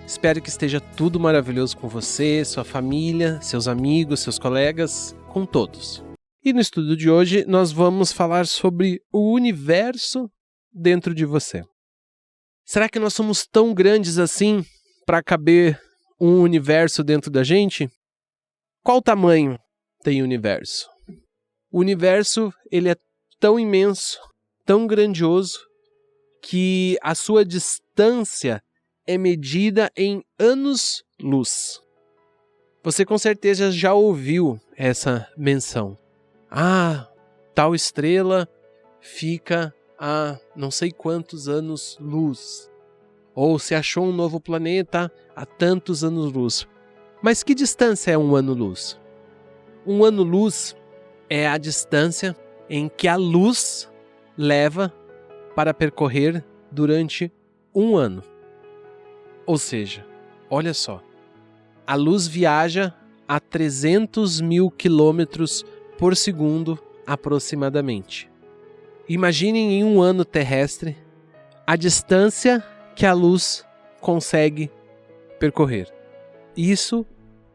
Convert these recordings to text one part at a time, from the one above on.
Espero que esteja tudo maravilhoso com você, sua família, seus amigos, seus colegas, com todos. E no estudo de hoje nós vamos falar sobre o universo dentro de você. Será que nós somos tão grandes assim para caber um universo dentro da gente? Qual tamanho tem o universo? O universo ele é tão imenso, tão grandioso, que a sua distância é medida em anos-luz. Você com certeza já ouviu essa menção. Tal estrela fica a não sei quantos anos-luz. Ou se achou um novo planeta a tantos anos-luz. Mas que distância é um ano-luz? Um ano-luz é a distância em que a luz leva para percorrer durante um ano. Ou seja, olha só, a luz viaja a 300 mil quilômetros por segundo aproximadamente. Imaginem em um ano terrestre a distância que a luz consegue percorrer. Isso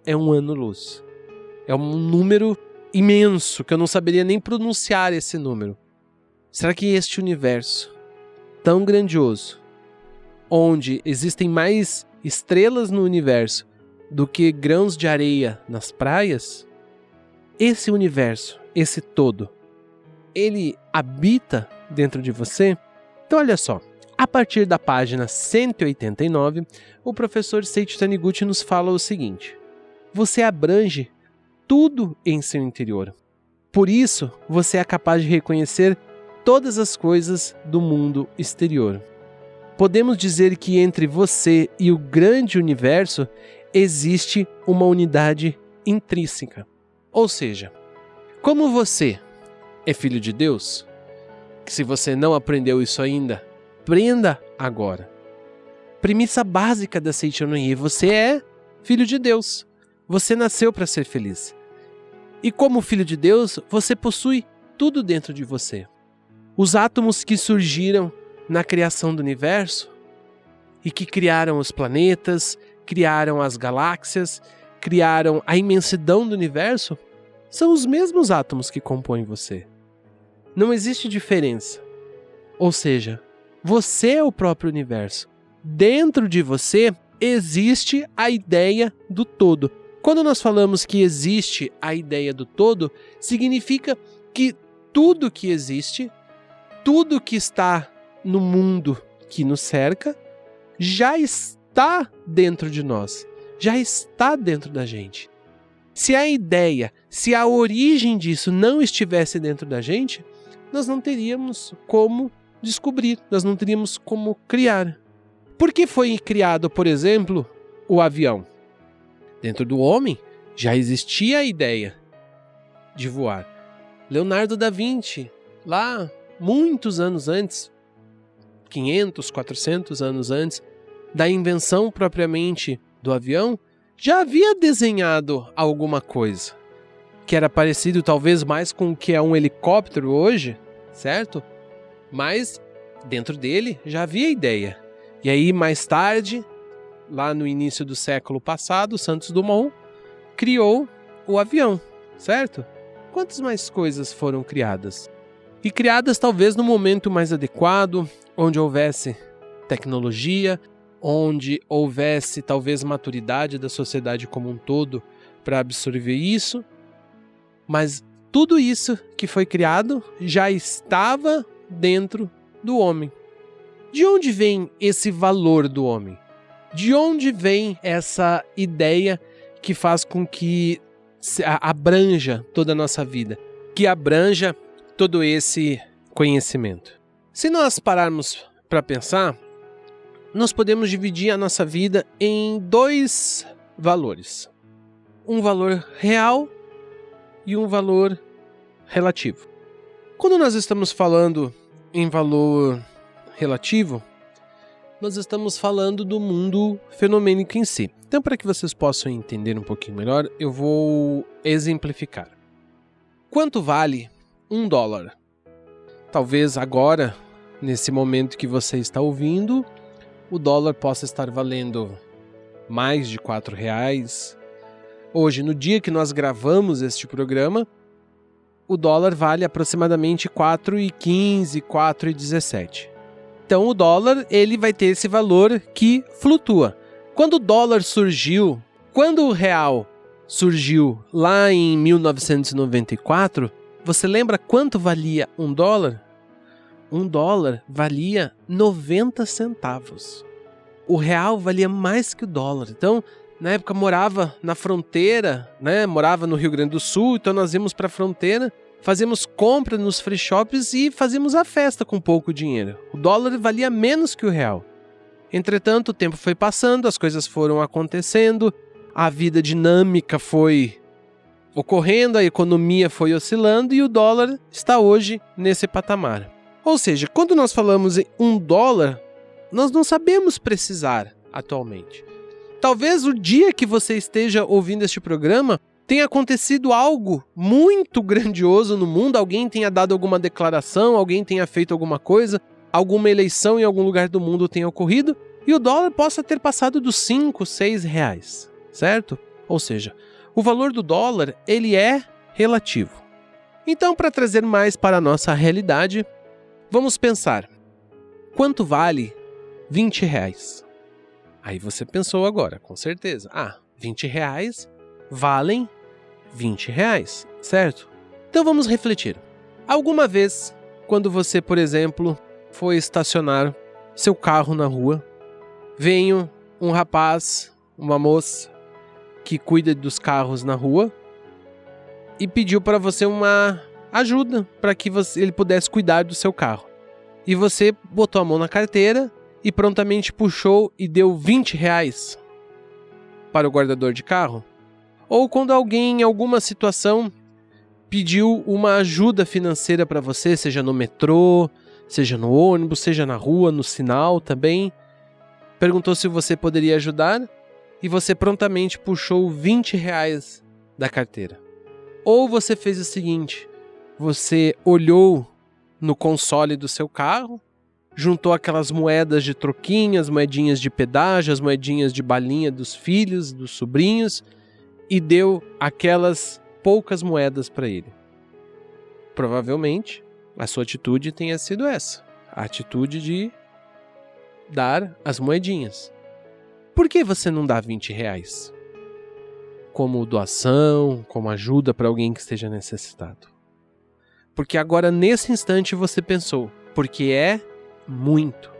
é um ano-luz. É um número imenso que eu não saberia nem pronunciar esse número. Será que este universo tão grandioso, onde existem mais estrelas no universo do que grãos de areia nas praias, esse universo, esse todo, ele habita dentro de você? Então olha só, a partir da página 189, o professor Seiichi Taniguchi nos fala o seguinte: você abrange tudo em seu interior. Por isso, você é capaz de reconhecer todas as coisas do mundo exterior. Podemos dizer que entre você e o grande universo existe uma unidade intrínseca. Ou seja, como você é filho de Deus, que se você não aprendeu isso ainda, aprenda agora. Premissa básica da Seichonoye: você é filho de Deus. Você nasceu para ser feliz. E como filho de Deus, você possui tudo dentro de você. Os átomos que surgiram na criação do universo e que criaram os planetas, criaram as galáxias, criaram a imensidão do universo, são os mesmos átomos que compõem você. Não existe diferença. Ou seja, você é o próprio universo. Dentro de você existe a ideia do todo. Quando nós falamos que existe a ideia do todo, significa que tudo que existe, tudo que está no mundo que nos cerca, já está dentro de nós, já está dentro da gente. Se a ideia, se a origem disso não estivesse dentro da gente, nós não teríamos como descobrir, nós não teríamos como criar. Por que foi criado, por exemplo, o avião? Dentro do homem já existia a ideia de voar. Leonardo da Vinci, lá muitos anos antes, 500, 400 anos antes da invenção propriamente do avião, já havia desenhado alguma coisa que era parecido talvez mais com o que é um helicóptero hoje, certo? Mas dentro dele já havia ideia. E aí mais tarde, lá no início do século passado, Santos Dumont criou o avião, certo? Quantas mais coisas foram criadas? E criadas talvez no momento mais adequado, onde houvesse tecnologia, onde houvesse talvez maturidade da sociedade como um todo para absorver isso. Mas tudo isso que foi criado já estava dentro do homem. De onde vem esse valor do homem? De onde vem essa ideia que faz com que abranja toda a nossa vida, que abranja todo esse conhecimento? Se nós pararmos para pensar, nós podemos dividir a nossa vida em dois valores. Um valor real e um valor relativo. Quando nós estamos falando em valor relativo, nós estamos falando do mundo fenomênico em si. Então, para que vocês possam entender um pouquinho melhor, eu vou exemplificar. Quanto vale $1? Talvez agora, nesse momento que você está ouvindo, o dólar possa estar valendo mais de R$4. Hoje, no dia que nós gravamos este programa, o dólar vale aproximadamente R$4,15, R$4,17. Então o dólar ele vai ter esse valor que flutua. Quando o dólar surgiu, quando o real surgiu lá em 1994, você lembra quanto valia um dólar? Um dólar valia 90 centavos. O real valia mais que o dólar. Então, na época morava na fronteira, né? Morava no Rio Grande do Sul, então nós íamos para a fronteira, fazíamos compra nos free shops e fazíamos a festa com pouco dinheiro. O dólar valia menos que o real. Entretanto, o tempo foi passando, as coisas foram acontecendo, a vida dinâmica foi ocorrendo, a economia foi oscilando e o dólar está hoje nesse patamar. Ou seja, quando nós falamos em $1, nós não sabemos precisar atualmente. Talvez o dia que você esteja ouvindo este programa tenha acontecido algo muito grandioso no mundo, alguém tenha dado alguma declaração, alguém tenha feito alguma coisa, alguma eleição em algum lugar do mundo tenha ocorrido e o dólar possa ter passado dos R$5, R$6, certo? Ou seja, o valor do dólar ele é relativo. Então, para trazer mais para a nossa realidade, vamos pensar, quanto vale R$20? Aí você pensou agora, com certeza. R$20 valem R$20, certo? Então vamos refletir. Alguma vez, quando você, por exemplo, foi estacionar seu carro na rua, veio um rapaz, uma moça que cuida dos carros na rua e pediu para você uma ajuda para que ele pudesse cuidar do seu carro. E você botou a mão na carteira e prontamente puxou e deu R$20 para o guardador de carro? Ou quando alguém em alguma situação pediu uma ajuda financeira para você, seja no metrô, seja no ônibus, seja na rua, no sinal também, perguntou se você poderia ajudar e você prontamente puxou R$20 da carteira. Ou você fez o seguinte, você olhou no console do seu carro, juntou aquelas moedas de troquinho, as moedinhas de pedágio, as moedinhas de balinha dos filhos, dos sobrinhos, e deu aquelas poucas moedas para ele. Provavelmente, a sua atitude tenha sido essa, a atitude de dar as moedinhas. Por que você não dá R$20? Como doação, como ajuda para alguém que esteja necessitado? Porque agora, nesse instante, você pensou, porque é muito.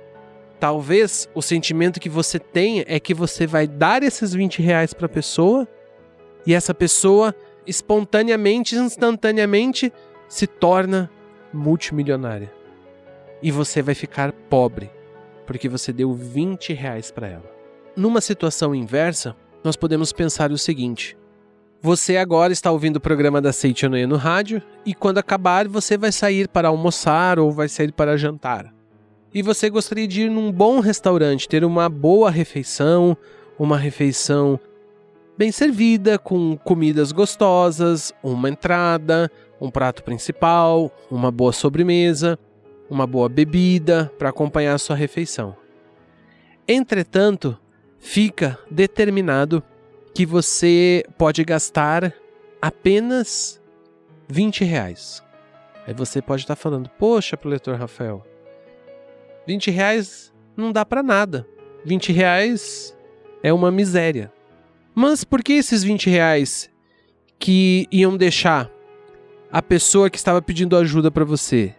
Talvez o sentimento que você tenha é que você vai dar esses R$20 para a pessoa e essa pessoa espontaneamente, instantaneamente se torna multimilionária. E você vai ficar pobre, porque você deu R$20 para ela. Numa situação inversa, nós podemos pensar o seguinte: você agora está ouvindo o programa da Seichonoye no rádio e quando acabar você vai sair para almoçar ou vai sair para jantar. E você gostaria de ir num bom restaurante, ter uma boa refeição, uma refeição bem servida, com comidas gostosas, uma entrada, um prato principal, uma boa sobremesa, uma boa bebida para acompanhar a sua refeição. Entretanto, fica determinado que você pode gastar apenas R$20. Aí você pode estar falando, poxa, professor Rafael, R$20 não dá para nada. R$20 é uma miséria. Mas por que esses R$20 que iam deixar a pessoa que estava pedindo ajuda para você,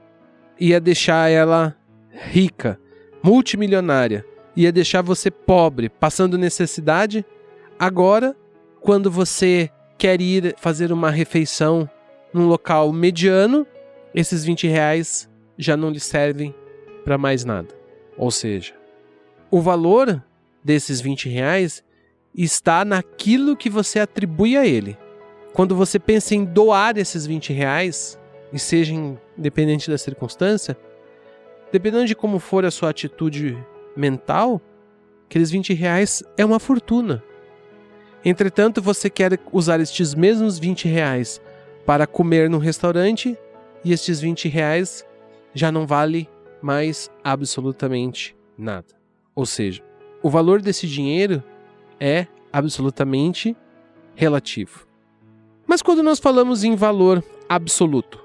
ia deixar ela rica, multimilionária, ia deixar você pobre, passando necessidade, agora, quando você quer ir fazer uma refeição num local mediano, esses R$20 já não lhe servem para mais nada. Ou seja, o valor desses R$20 está naquilo que você atribui a ele. Quando você pensa em doar esses R$20, e seja independente da circunstância, dependendo de como for a sua atitude mental, aqueles R$20 é uma fortuna. Entretanto, você quer usar estes mesmos R$20 para comer num restaurante e estes R$20 já não vale mais absolutamente nada. Ou seja, o valor desse dinheiro é absolutamente relativo. Mas quando nós falamos em valor absoluto,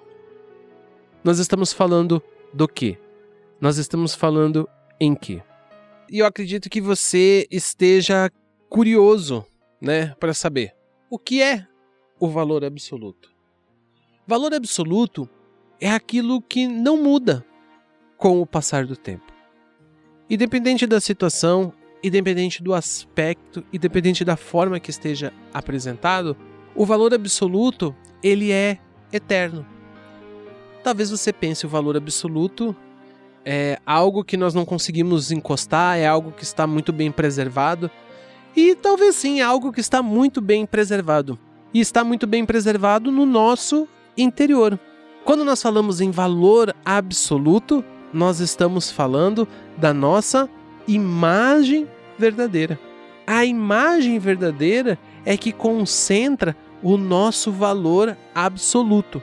nós estamos falando do quê? Nós estamos falando em quê? E eu acredito que você esteja curioso, né, para saber o que é o valor absoluto. Valor absoluto é aquilo que não muda com o passar do tempo. Independente da situação, independente do aspecto, independente da forma que esteja apresentado, o valor absoluto, ele é eterno. Talvez você pense o valor absoluto é algo que nós não conseguimos encostar, é algo que está muito bem preservado. E talvez sim, é algo que está muito bem preservado. E está muito bem preservado no nosso interior. Quando nós falamos em valor absoluto, nós estamos falando da nossa imagem verdadeira. A imagem verdadeira é que concentra o nosso valor absoluto.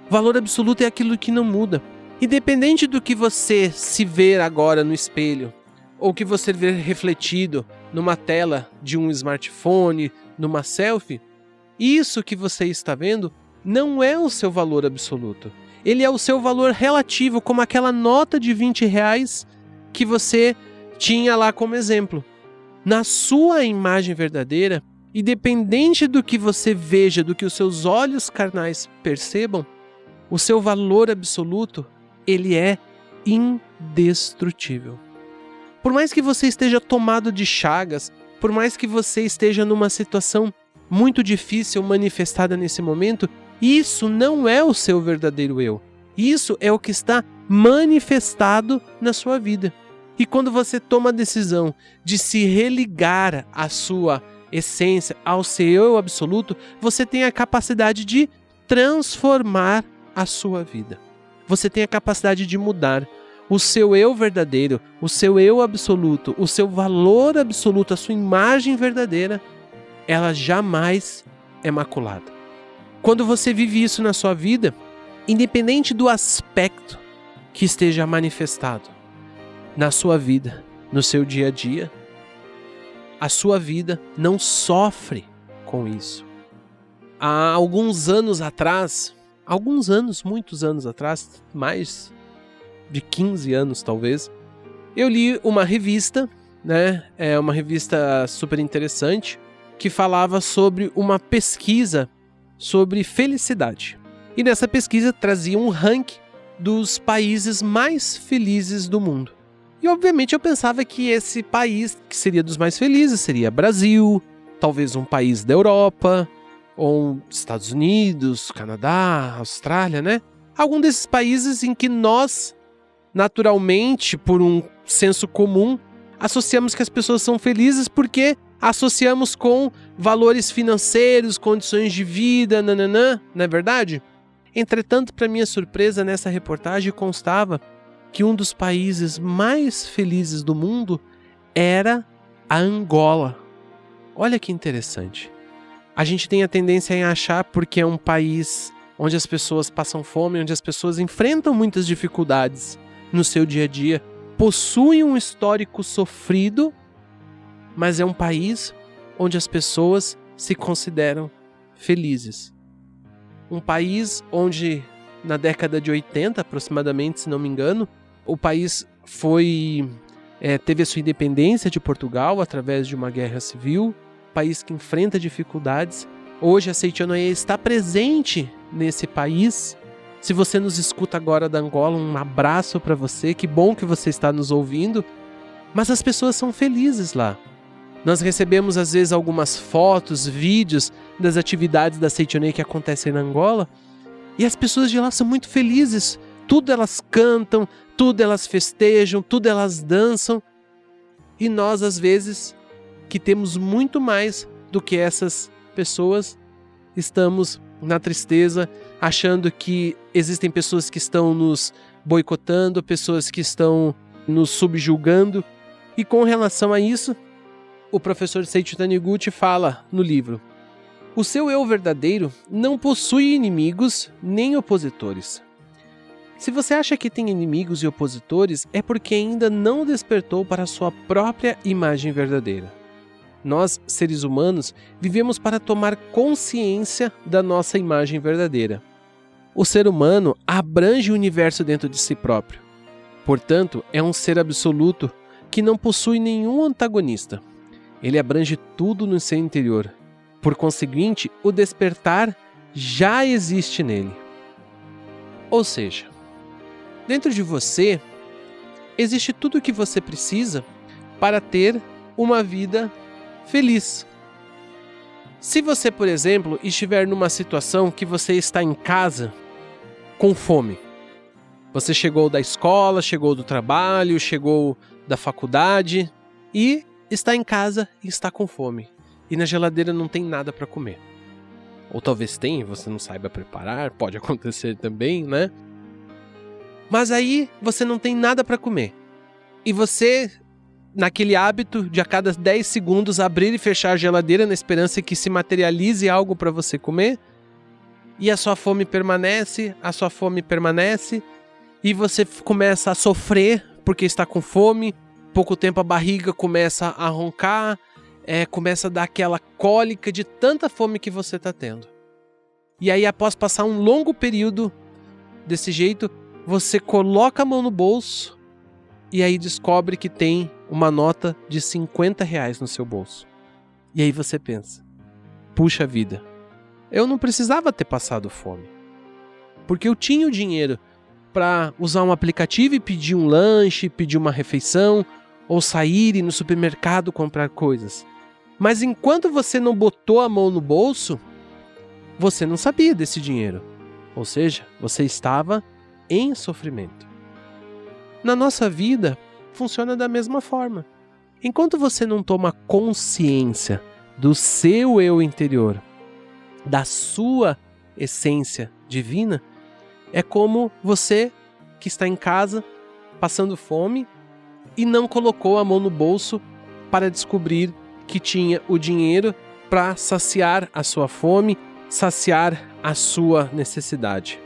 Valor absoluto é aquilo que não muda. Independente do que você se ver agora no espelho, ou que você ver refletido numa tela de um smartphone, numa selfie, isso que você está vendo não é o seu valor absoluto. Ele é o seu valor relativo, como aquela nota de R$20 que você tinha lá como exemplo. Na sua imagem verdadeira, independente do que você veja, do que os seus olhos carnais percebam, o seu valor absoluto, ele é indestrutível. Por mais que você esteja tomado de chagas, por mais que você esteja numa situação muito difícil manifestada nesse momento, isso não é o seu verdadeiro eu. Isso é o que está manifestado na sua vida. E quando você toma a decisão de se religar à sua essência, ao seu eu absoluto, você tem a capacidade de transformar a sua vida. Você tem a capacidade de mudar. O seu eu verdadeiro, o seu eu absoluto, o seu valor absoluto, a sua imagem verdadeira, ela jamais é maculada. Quando você vive isso na sua vida, independente do aspecto que esteja manifestado na sua vida, no seu dia a dia, a sua vida não sofre com isso. Há alguns anos atrás, muitos anos atrás, mais de 15 anos talvez, eu li uma revista, né? É uma revista super interessante, que falava sobre uma pesquisa sobre felicidade. E nessa pesquisa trazia um ranking dos países mais felizes do mundo. E obviamente eu pensava que esse país que seria dos mais felizes seria Brasil, talvez um país da Europa, ou Estados Unidos, Canadá, Austrália, né? Algum desses países em que nós, naturalmente, por um senso comum, associamos que as pessoas são felizes porque associamos com valores financeiros, condições de vida, nananã, não é verdade? Entretanto, para minha surpresa, nessa reportagem constava que um dos países mais felizes do mundo era a Angola. Olha que interessante. A gente tem a tendência em achar porque é um país onde as pessoas passam fome, onde as pessoas enfrentam muitas dificuldades no seu dia a dia, possuem um histórico sofrido, mas é um país onde as pessoas se consideram felizes. Um país onde, na década de 80, aproximadamente, se não me engano, o país teve a sua independência de Portugal através de uma guerra civil, país que enfrenta dificuldades. Hoje a Seitianoye está presente nesse país. Se você nos escuta agora da Angola, um abraço para você, que bom que você está nos ouvindo. Mas as pessoas são felizes lá. Nós recebemos às vezes algumas fotos, vídeos das atividades da Seitianoye que acontecem na Angola, e as pessoas de lá são muito felizes. Tudo elas cantam, tudo elas festejam, tudo elas dançam. E nós às vezes, que temos muito mais do que essas pessoas, estamos na tristeza, achando que existem pessoas que estão nos boicotando, pessoas que estão nos subjulgando. E com relação a isso, o professor Seiichi Taniguchi fala no livro: o seu eu verdadeiro não possui inimigos nem opositores. Se você acha que tem inimigos e opositores, é porque ainda não despertou para a sua própria imagem verdadeira. Nós, seres humanos, vivemos para tomar consciência da nossa imagem verdadeira. O ser humano abrange o universo dentro de si próprio. Portanto, é um ser absoluto que não possui nenhum antagonista. Ele abrange tudo no seu interior. Por conseguinte, o despertar já existe nele. Ou seja, dentro de você existe tudo o que você precisa para ter uma vida feliz. Se você, por exemplo, estiver numa situação que você está em casa com fome, você chegou da escola, chegou do trabalho, chegou da faculdade e está em casa e está com fome. E na geladeira não tem nada para comer. Ou talvez tenha, você não saiba preparar, pode acontecer também, né? Mas aí você não tem nada para comer. E você, naquele hábito de a cada 10 segundos abrir e fechar a geladeira na esperança que se materialize algo para você comer, e a sua fome permanece, e você começa a sofrer porque está com fome, pouco tempo a barriga começa a roncar, começa a dar aquela cólica de tanta fome que você está tendo. E aí, após passar um longo período desse jeito, você coloca a mão no bolso e aí descobre que tem uma nota de R$50 no seu bolso. E aí você pensa, puxa vida, eu não precisava ter passado fome. Porque eu tinha o dinheiro para usar um aplicativo e pedir um lanche, pedir uma refeição, ou sair e ir no supermercado comprar coisas. Mas enquanto você não botou a mão no bolso, você não sabia desse dinheiro. Ou seja, você estava em sofrimento. Na nossa vida, funciona da mesma forma. Enquanto você não toma consciência do seu eu interior, da sua essência divina, é como você que está em casa, passando fome, e não colocou a mão no bolso para descobrir que tinha o dinheiro para saciar a sua fome, saciar a sua necessidade.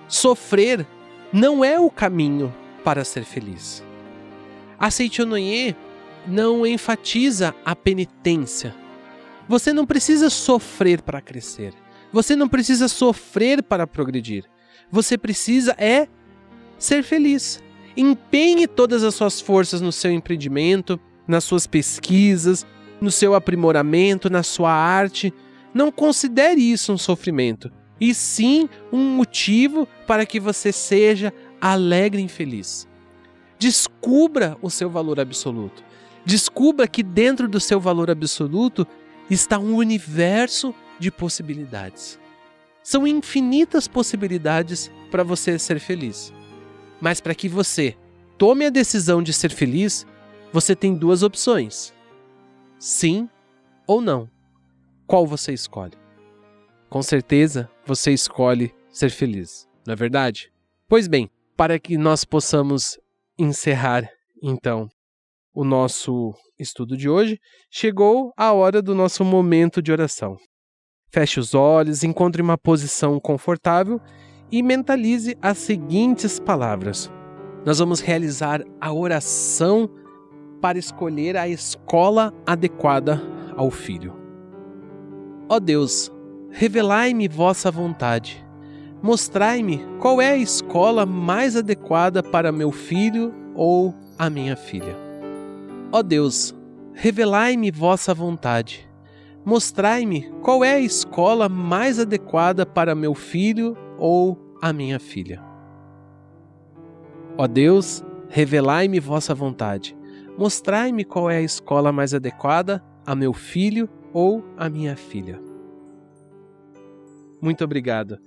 Sofrer não é o caminho para ser feliz. A Seichonoye não enfatiza a penitência. Você não precisa sofrer para crescer. Você não precisa sofrer para progredir. Você precisa ser feliz. Empenhe todas as suas forças no seu empreendimento, nas suas pesquisas, no seu aprimoramento, na sua arte. Não considere isso um sofrimento, e sim um motivo para que você seja alegre e feliz. Descubra o seu valor absoluto. Descubra que dentro do seu valor absoluto está um universo de possibilidades. São infinitas possibilidades para você ser feliz. Mas para que você tome a decisão de ser feliz, você tem duas opções: sim ou não. Qual você escolhe? Com certeza, você escolhe ser feliz, não é verdade? Pois bem, para que nós possamos encerrar, então, o nosso estudo de hoje, chegou a hora do nosso momento de oração. Feche os olhos, encontre uma posição confortável e mentalize as seguintes palavras. Nós vamos realizar a oração para escolher a escola adequada ao filho. Ó Deus, revelai-me vossa vontade. Mostrai-me qual é a escola mais adequada para meu filho ou a minha filha. Ó Deus, revelai-me vossa vontade. Mostrai-me qual é a escola mais adequada para meu filho ou a minha filha. Ó Deus, revelai-me vossa vontade. Mostrai-me qual é a escola mais adequada a meu filho ou a minha filha. Muito obrigado.